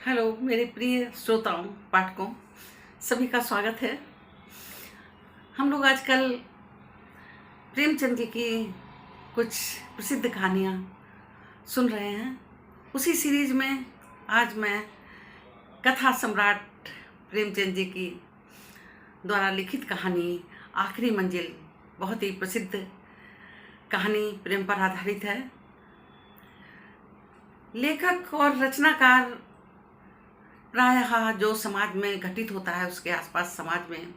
Hello मेरे प्रिय श्रोताओं, पाठकों, सभी का स्वागत है। हम लोग आजकल प्रेमचंद जी की कुछ प्रसिद्ध कहानियाँ सुन रहे हैं। उसी सीरीज में आज मैं कथा सम्राट प्रेमचंद जी की द्वारा लिखित कहानी आखिरी मंजिल, बहुत ही प्रसिद्ध कहानी, प्रेम पर आधारित है। लेखक और रचनाकार प्रायः जो समाज में घटित होता है, उसके आसपास समाज में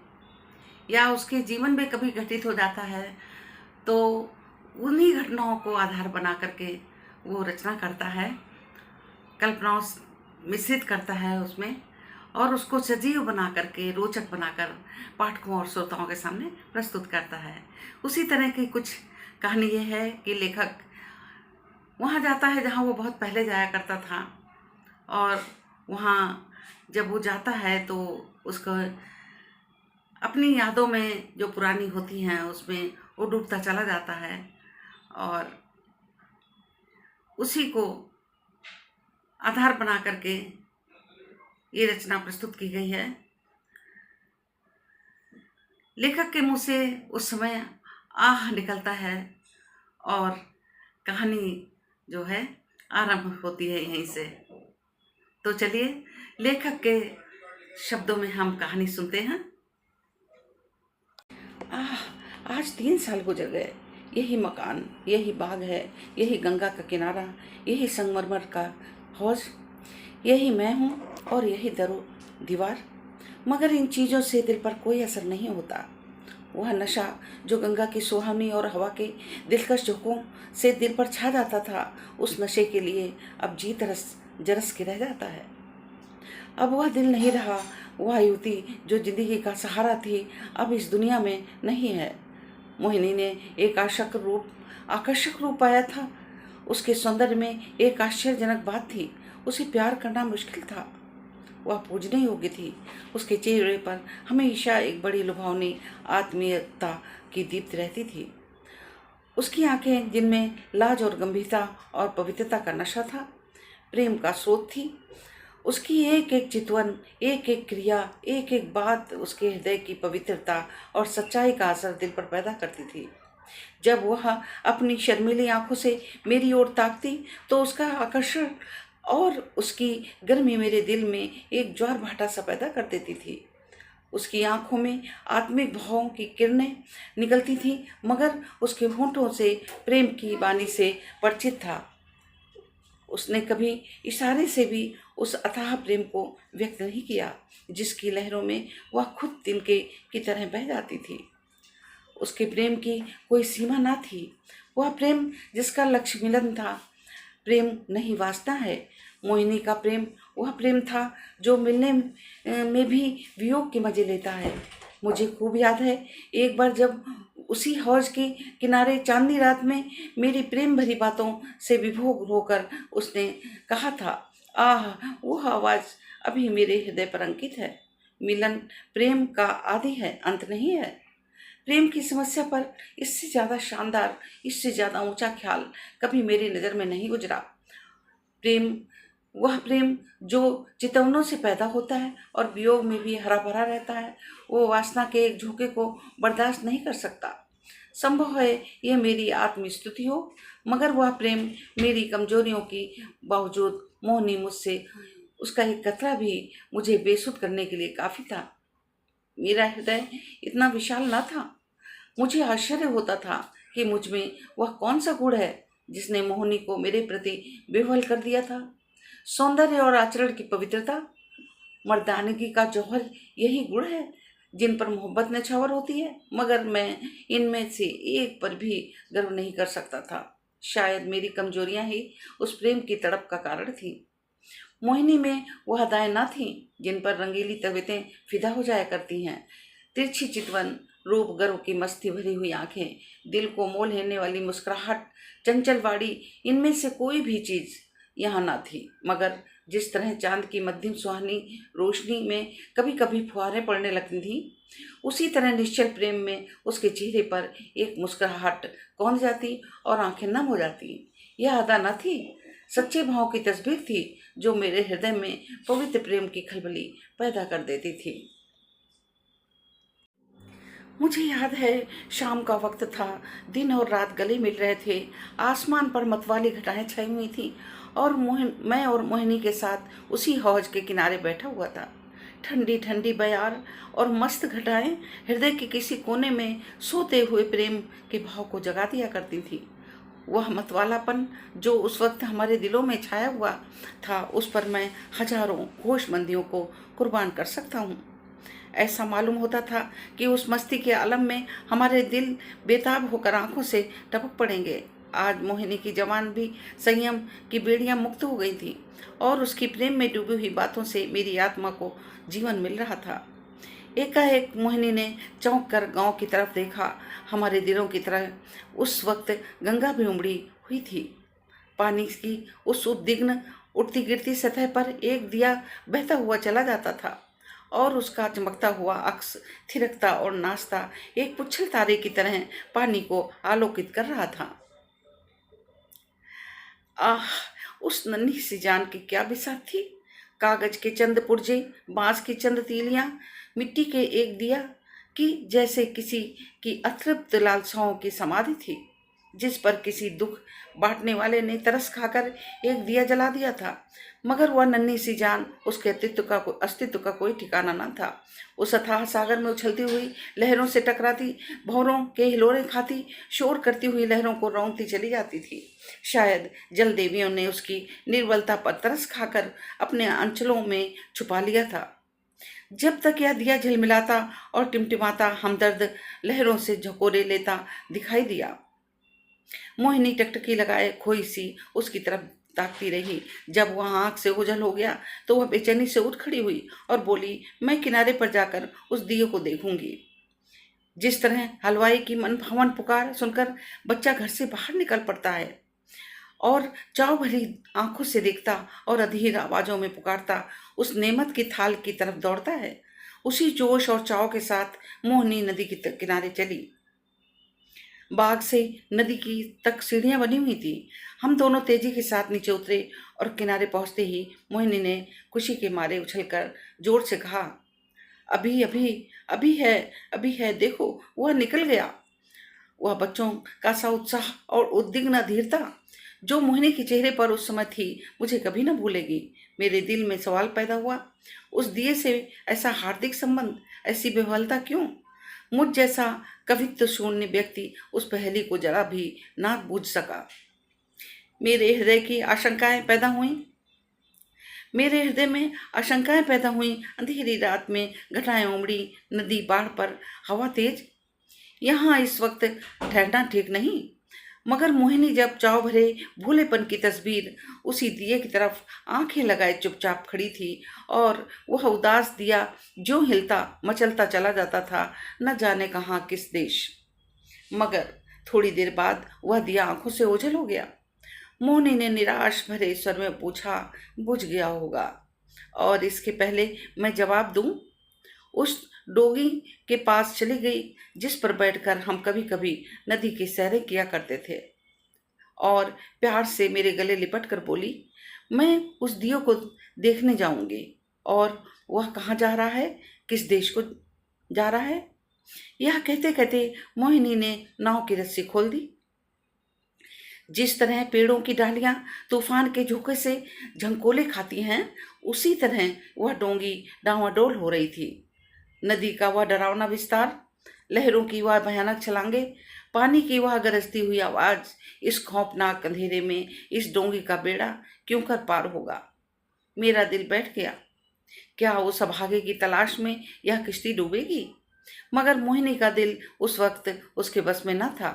या उसके जीवन में कभी घटित हो जाता है, तो उन्हीं घटनाओं को आधार बना करके वो रचना करता है, कल्पनाओं मिश्रित करता है उसमें, और उसको सजीव बना करके, रोचक बनाकर पाठकों और श्रोताओं के सामने प्रस्तुत करता है। उसी तरह की कुछ कहानी ये है कि लेखक वहाँ जाता है जहाँ वो बहुत पहले जाया करता था, और वहाँ जब वो जाता है तो उसको अपनी यादों में जो पुरानी होती हैं उसमें वो डूबता चला जाता है, और उसी को आधार बना करके ये रचना प्रस्तुत की गई है। लेखक के मुंह से उस समय आह निकलता है और कहानी जो है आरंभ होती है यहीं से। तो चलिए लेखक के शब्दों में हम कहानी सुनते हैं। आज 3 साल गुजर गए। यही मकान, यही बाग है, यही गंगा का किनारा, यही संगमरमर का हौज, यही मैं हूँ और यही दरो दीवार। मगर इन चीज़ों से दिल पर कोई असर नहीं होता। वह नशा जो गंगा की सुहावनी और हवा के दिलकश झोंकों से दिल पर छा जाता था, उस नशे के लिए अब जी तरस जरस के रह जाता है। अब वह दिल नहीं रहा। वह युवती जो जिंदगी का सहारा थी, अब इस दुनिया में नहीं है। मोहिनी ने एक आकर्षक रूप पाया था। उसके सौंदर्य में एक आश्चर्यजनक बात थी, उसे प्यार करना मुश्किल था। वह पूजने योग्य थी। उसके चेहरे पर हमेशा एक बड़ी लुभावनी आत्मीयता की दीप्ति रहती थी। उसकी आंखें, जिनमें लाज और गंभीरता और पवित्रता का नशा था, प्रेम का स्रोत थी। उसकी एक एक चितवन, एक एक क्रिया, एक एक बात उसके हृदय की पवित्रता और सच्चाई का असर दिल पर पैदा करती थी। जब वह अपनी शर्मीली आंखों से मेरी ओर ताकती तो उसका आकर्षण और उसकी गर्मी मेरे दिल में एक ज्वार भाटा सा पैदा कर देती थी। उसकी आंखों में आत्मिक भावों की किरणें निकलती थी, मगर उसके होंठों से प्रेम की वाणी से परिचित था। उसने कभी इशारे से भी उस अथाह प्रेम को व्यक्त नहीं किया, जिसकी लहरों में वह खुद तिनके की तरह बह जाती थी। उसके प्रेम की कोई सीमा ना थी। वह प्रेम जिसका लक्ष्य मिलन था। प्रेम नहीं वासना है। मोहिनी का प्रेम वह प्रेम था जो मिलने में भी वियोग के मजे लेता है। मुझे खूब याद है, एक बार जब उसी हौज के किनारे चांदनी रात में मेरी प्रेम भरी बातों से विभोर होकर उसने कहा था, आह, वह आवाज़ अभी मेरे हृदय पर अंकित है। मिलन प्रेम का आदि है, अंत नहीं है। प्रेम की समस्या पर इससे ज़्यादा शानदार, इससे ज़्यादा ऊंचा ख्याल कभी मेरी नज़र में नहीं गुजरा। प्रेम, वह प्रेम जो चितवनों से पैदा होता है और वियोग में भी हरा भरा रहता है, वो वासना के एक झोंके को बर्दाश्त नहीं कर सकता। संभव है यह मेरी आत्मस्तुति हो, मगर वह प्रेम मेरी कमजोरियों की बावजूद मोहिनी मुझसे उसका एक कतरा भी मुझे बेसुध करने के लिए काफ़ी था। मेरा हृदय इतना विशाल न था। मुझे आश्चर्य होता था कि मुझ में वह कौन सा गुण है जिसने मोहिनी को मेरे प्रति बेवल कर दिया था। सौंदर्य और आचरण की पवित्रता, मर्दानगी का जौहर, यही गुण है जिन पर मोहब्बत नछावर होती है, मगर मैं इनमें से एक पर भी गर्व नहीं कर सकता था। शायद मेरी कमजोरियां ही उस प्रेम की तड़प का कारण थी। मोहिनी में वह अदाएं न थीं जिन पर रंगीली तबीयतें फिदा हो जाया करती हैं। तिरछी चितवन, रूप गर्व की मस्ती भरी हुई आंखें, दिल को मोह लेने वाली मुस्कुराहट, चंचल वाड़ी, इनमें से कोई भी चीज़ यहाँ न थी। मगर जिस तरह चांद की मध्यम सुहानी रोशनी में कभी कभी फुहारें पड़ने लगती थी, उसी तरह निश्चल प्रेम में उसके चेहरे पर एक मुस्कुराहट कौंध जाती और आंखें नम हो जाती। यह अदा न थी, सच्चे भाव की तस्वीर थी जो मेरे हृदय में पवित्र प्रेम की खलबली पैदा कर देती थी। मुझे याद है, शाम का वक्त था, दिन और रात गले मिल रहे थे, आसमान पर मतवाली घटाएं छाई हुई थी और मैं और मोहिनी के साथ उसी हौज के किनारे बैठा हुआ था। ठंडी ठंडी बयार और मस्त घटाएं हृदय के किसी कोने में सोते हुए प्रेम के भाव को जगा दिया करती थी। वह मतवालापन जो उस वक्त हमारे दिलों में छाया हुआ था, उस पर मैं हजारों होशमंदियों को कुर्बान कर सकता हूँ। ऐसा मालूम होता था कि उस मस्ती के आलम में हमारे दिल बेताब होकर आंखों से टपक पड़ेंगे। आज मोहिनी की जवान भी संयम की बेड़ियां मुक्त हो गई थी और उसकी प्रेम में डूबी हुई बातों से मेरी आत्मा को जीवन मिल रहा था। एकाएक मोहिनी ने चौंक कर गांव की तरफ देखा। हमारे दिलों की तरह उस वक्त गंगा भी उमड़ी हुई थी। पानी की उस उद्विग्न उठती गिरती सतह पर एक दिया बहता हुआ चला जाता था और उसका चमकता हुआ अक्स थिरकता और नाचता एक पुच्छल तारे की तरह पानी को आलोकित कर रहा था। आह, उस नन्ही सी जान की क्या बिसात थी। कागज के चंद पुर्जे, बांस की चंद तीलियां, मिट्टी के एक दिया की जैसे किसी की अतृप्त लालसाओं की समाधि थी, जिस पर किसी दुख बांटने वाले ने तरस खाकर एक दिया जला दिया था। मगर वह नन्ही सी जान, उसके अस्तित्व का कोई ठिकाना न था। उस अथाह सागर में उछलती हुई लहरों से टकराती, भंवरों के हिलोरे खाती, शोर करती हुई लहरों को रौंदती चली जाती थी। शायद जल देवियों ने उसकी निर्बलता पर तरस खाकर अपने अंचलों में छुपा लिया था। जब तक यह दिया झिलमिलाता और टिमटिमाता हमदर्द लहरों से झकोरे लेता दिखाई दिया। मोहिनी टकटकी लगाए खोई सी उसकी तरफ ताकती रही। जब वह आंख से ओझल हो गया तो वह बेचैनी से उठ खड़ी हुई और बोली, मैं किनारे पर जाकर उस दिए को देखूंगी। जिस तरह हलवाई की मनभावन पुकार सुनकर बच्चा घर से बाहर निकल पड़ता है और चाव भरी आंखों से देखता और अधीर आवाजों में पुकारता उस नेमत की थाल की तरफ दौड़ता है, उसी जोश और चाव के साथ मोहिनी नदी के किनारे चली। बाग से नदी की तक सीढ़ियां बनी हुई थी। हम दोनों तेजी के साथ नीचे उतरे और किनारे पहुंचते ही मोहिनी ने खुशी के मारे उछलकर जोर से कहा, अभी अभी अभी है, देखो वह निकल गया। वह बच्चों का सा उत्साह और उद्विग्न धीरता जो मोहिनी के चेहरे पर उस समय थी, मुझे कभी न भूलेगी। मेरे दिल में सवाल पैदा हुआ, उस दिए से ऐसा हार्दिक संबंध, ऐसी विह्वलता क्यों? मुझ जैसा कवित्व शून्य व्यक्ति उस पहेली को जरा भी ना बूझ सका। मेरे हृदय की आशंकाएं पैदा हुई मेरे हृदय में आशंकाएं पैदा हुई। अंधेरी रात में घटाएं उमड़ी, नदी बाढ़ पर हवा तेज। यहाँ इस वक्त ठहरना ठीक नहीं। मगर मोहिनी जब चाव भरे भूलेपन की तस्वीर उसी दिए की तरफ आंखें लगाए चुपचाप खड़ी थी और वह उदास दिया जो हिलता मचलता चला जाता था, न जाने कहाँ किस देश। मगर थोड़ी देर बाद वह दिया आंखों से ओझल हो गया। मोहिनी ने निराश भरे स्वर में पूछा, बुझ गया होगा? और इसके पहले मैं जवाब दूं, उस डोगी के पास चली गई जिस पर बैठकर हम कभी कभी नदी की सैरें किया करते थे, और प्यार से मेरे गले लिपट कर बोली, मैं उस दियो को देखने जाऊंगी। और वह कहाँ जा रहा है, किस देश को जा रहा है? यह कहते कहते मोहिनी ने नाव की रस्सी खोल दी। जिस तरह पेड़ों की डालियां तूफान के झोंके से झंकोले खाती हैं, उसी तरह वह डोंगी डांवाडोल हो रही थी। नदी का वह डरावना विस्तार, लहरों की वह भयानक छलांगे, पानी की वह गरजती हुई आवाज, इस खौफनाक अंधेरे में इस डोंगी का बेड़ा क्यों कर पार होगा? मेरा दिल बैठ गया। क्या उस अभागे की तलाश में यह किश्ती डूबेगी? मगर मोहिनी का दिल उस वक्त उसके बस में न था।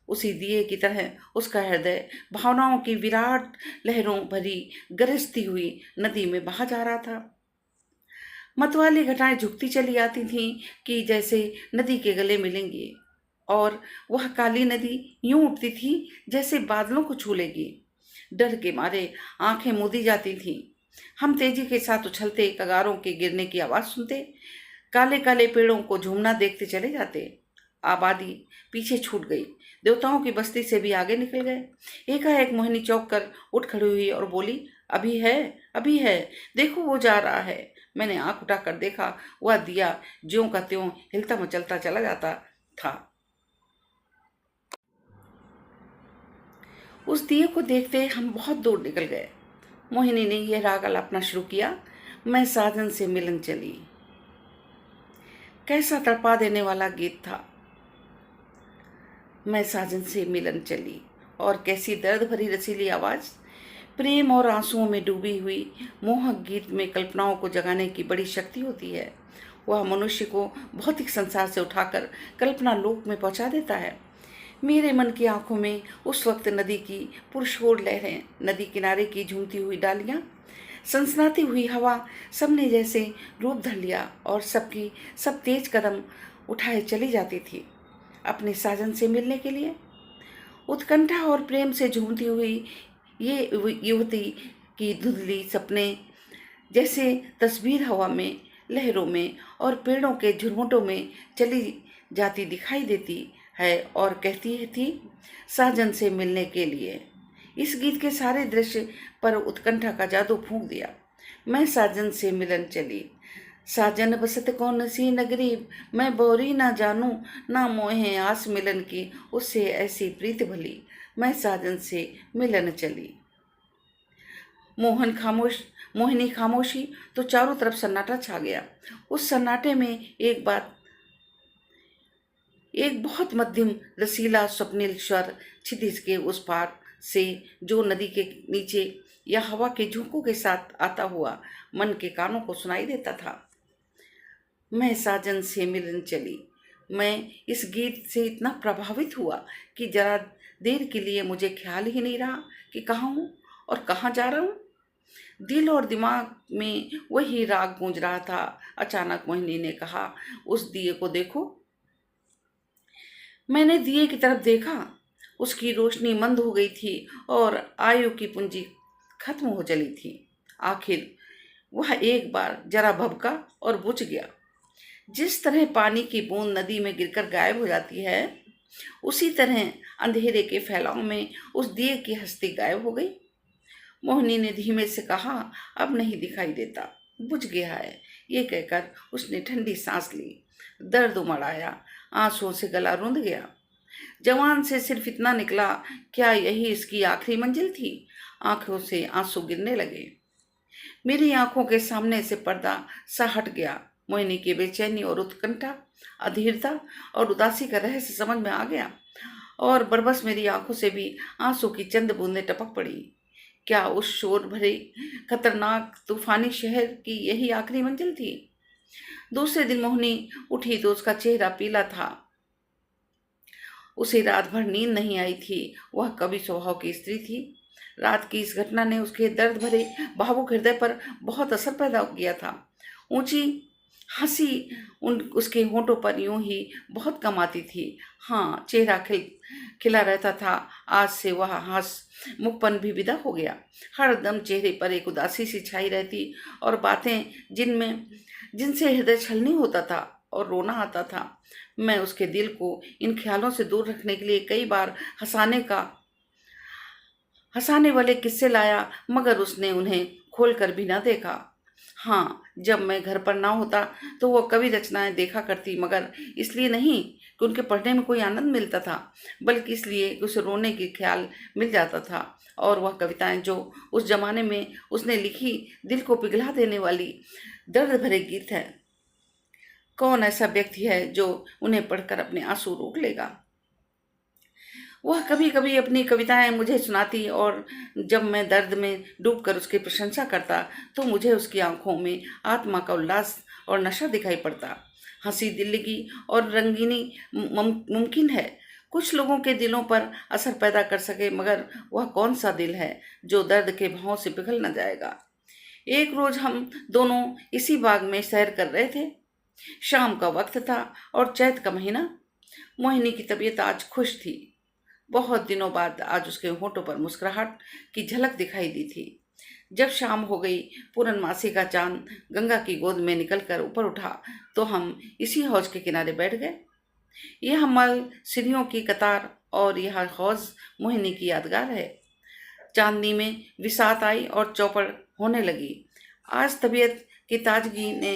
उसी दिए की तरह उसका हृदय भावनाओं की विराट लहरों भरी गरजती हुई नदी में बहा जा रहा था। मतवाली घटाएं झुकती चली आती थीं कि जैसे नदी के गले मिलेंगी, और वह काली नदी यूं उठती थी जैसे बादलों को छू लेगी। डर के मारे आंखें मूंदी जाती थीं। हम तेजी के साथ उछलते, कगारों के गिरने की आवाज सुनते, काले काले पेड़ों को झूमना देखते चले जाते। आबादी पीछे छूट गई, देवताओं की बस्ती से भी आगे निकल गए। एकाएक मोहिनी चौंक कर उठ खड़ी हुई और बोली, अभी है, अभी है, देखो वो जा रहा है। मैंने आंख उठाकर देखा, वह दिया ज्यों का त्यों हिलता मचलता चला जाता था। उस दिए को देखते हम बहुत दूर निकल गए। मोहिनी ने यह राग अलापना शुरू किया, मैं साजन से मिलन चली। कैसा तड़पा देने वाला गीत था। मैं साजन से मिलन चली, और कैसी दर्द भरी रसीली आवाज। प्रेम और आंसुओं में डूबी हुई मोहक गीत में कल्पनाओं को जगाने की बड़ी शक्ति होती है। वह मनुष्य को भौतिक संसार से उठाकर कल्पना लोक में पहुंचा देता है। मेरे मन की आंखों में उस वक्त नदी की पुरशोर लहरें, नदी किनारे की झूमती हुई डालियां, सनसनाती हुई हवा, सबने जैसे रूप धर लिया और सब तेज कदम उठाए चली जाती थी अपने साजन से मिलने के लिए। उत्कंठा और प्रेम से झूमती हुई ये युवती की धुंधली सपने जैसे तस्वीर हवा में, लहरों में और पेड़ों के झुरमुटों में चली जाती दिखाई देती है और कहती थी साजन से मिलने के लिए। इस गीत के सारे दृश्य पर उत्कंठा का जादू फूंक दिया। मैं साजन से मिलन चली। साजन बसत कौन सी नगरी, मैं बोरी ना जानूं, ना मोहे आस मिलन की, उससे ऐसी प्रीत भली, मैं साजन से मिलन चली। मोहिनी खामोशी तो चारों तरफ सन्नाटा छा गया। उस सन्नाटे में एक बहुत मध्यम रसीला स्वप्निल स्वर क्षितिज के उस पार से, जो नदी के नीचे या हवा के झोंकों के साथ आता हुआ मन के कानों को सुनाई देता था। मैं साजन से मिलन चली। मैं इस गीत से इतना प्रभावित हुआ कि जरा देर के लिए मुझे ख्याल ही नहीं रहा कि कहाँ हूँ और कहाँ जा रहा हूँ। दिल और दिमाग में वही राग गूंज रहा था। अचानक मोहिनी ने कहा, उस दिए को देखो। मैंने दिए की तरफ देखा। उसकी रोशनी मंद हो गई थी और आयु की पूंजी खत्म हो चली थी। आखिर वह एक बार जरा भभका और बुझ गया। जिस तरह पानी की बूंद नदी में गिरकर गायब हो जाती है, उसी तरह अंधेरे के फैलाव में उस दिए की हस्ती गायब हो गई। मोहिनी ने धीमे से कहा, अब नहीं दिखाई देता, बुझ गया है। ये कहकर उसने ठंडी सांस ली। दर्द उमड़ आया, आंसुओं से गला रुंध गया। जवान से सिर्फ इतना निकला, क्या यही इसकी आखिरी मंजिल थी? आंखों से आंसू गिरने लगे। मेरी आंखों के सामने से पर्दा सा हट गया। मोहिनी की बेचैनी और उत्कंठा, अधीरता और उदासी का रहस्य समझ में आ गया, और बरबस मेरी आंखों से भी आंसू की चंद बूंदें टपक पड़ी। क्या उस शोर भरे खतरनाक तूफानी शहर की यही आखिरी मंजिल थी? दूसरे दिन मोहिनी उठी तो उसका चेहरा पीला था। उसे रात भर नींद नहीं आई थी। वह कवि स्वभाव की स्त्री थी। रात की इस घटना ने उसके दर्द भरे भावुक हृदय पर बहुत असर पैदा किया था। ऊंची हंसी उसके होंठों पर यूं ही बहुत कम आती थी। हाँ, चेहरा खिला रहता था। आज से वह मुखपन भी विदा हो गया। हर दम चेहरे पर एक उदासी सी छाई रहती, और बातें जिनसे हृदय छलनी होता था और रोना आता था। मैं उसके दिल को इन ख्यालों से दूर रखने के लिए कई बार हंसाने वाले किस्से लाया, मगर उसने उन्हें खोल कर भी न देखा। हाँ, जब मैं घर पर ना होता तो वह कवि रचनाएं देखा करती, मगर इसलिए नहीं कि उनके पढ़ने में कोई आनंद मिलता था, बल्कि इसलिए कि उसे रोने की ख्याल मिल जाता था। और वह कविताएं जो उस जमाने में उसने लिखी, दिल को पिघला देने वाली दर्द भरे गीत हैं। कौन ऐसा व्यक्ति है जो उन्हें पढ़कर अपने आंसू रोक लेगा? वह कभी कभी अपनी कविताएं मुझे सुनाती, और जब मैं दर्द में डूबकर उसकी प्रशंसा करता तो मुझे उसकी आंखों में आत्मा का उल्लास और नशा दिखाई पड़ता। हंसी, दिल्लगी और रंगीनी मुमकिन है कुछ लोगों के दिलों पर असर पैदा कर सके, मगर वह कौन सा दिल है जो दर्द के भावों से पिघल न जाएगा। एक रोज हम दोनों इसी बाग में सैर कर रहे थे। शाम का वक्त था और चैत का महीना। मोहिनी की तबीयत आज खुश थी। बहुत दिनों बाद आज उसके होठों पर मुस्कुराहट की झलक दिखाई दी थी। जब शाम हो गई, पूर्णमासी का चांद गंगा की गोद में निकलकर ऊपर उठा, तो हम इसी हौज के किनारे बैठ गए। यह मल सीढ़ियों की कतार और यह हौज मोहिनी की यादगार है। चांदनी में विसात आई और चौपड़ होने लगी। आज तबीयत की ताजगी ने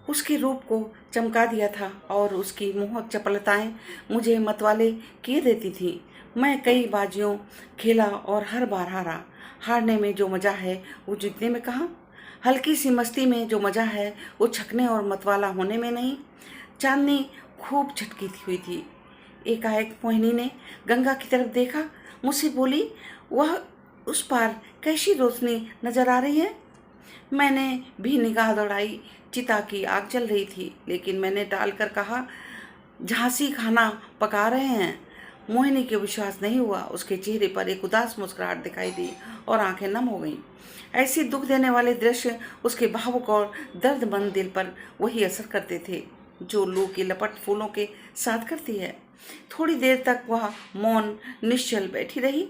उसके रूप को चमका दिया था और उसकी मोहक चपलताएं मुझे मतवाले किए देती थी। मैं कई बाजियों खेला और हर बार हारा। हारने में जो मज़ा है वो जीतने में कहाँ। हल्की सी मस्ती में जो मज़ा है वो छकने और मतवाला होने में नहीं। चांदनी खूब झटकी हुई थी। एकाएक मोहिनी ने गंगा की तरफ देखा, मुझसे बोली, वह उस पार कैसी रोशनी नजर आ रही है। मैंने भी निगाह दौड़ाई। चिता की आग जल रही थी, लेकिन मैंने टालकर कहा, झांसी खाना पका रहे हैं। मोहिनी को विश्वास नहीं हुआ। उसके चेहरे पर एक उदास मुस्कुराहट दिखाई दी और आंखें नम हो गईं। ऐसे दुख देने वाले दृश्य उसके भावुक और दर्दमंद दिल पर वही असर करते थे जो लू की लपट फूलों के साथ करती है। थोड़ी देर तक वह मौन निश्चल बैठी रही।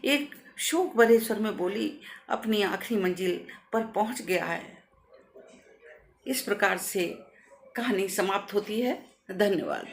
एक शोक भरे स्वर में बोली, अपनी आखिरी मंजिल पर पहुंच गया है। इस प्रकार से कहानी समाप्त होती है। धन्यवाद।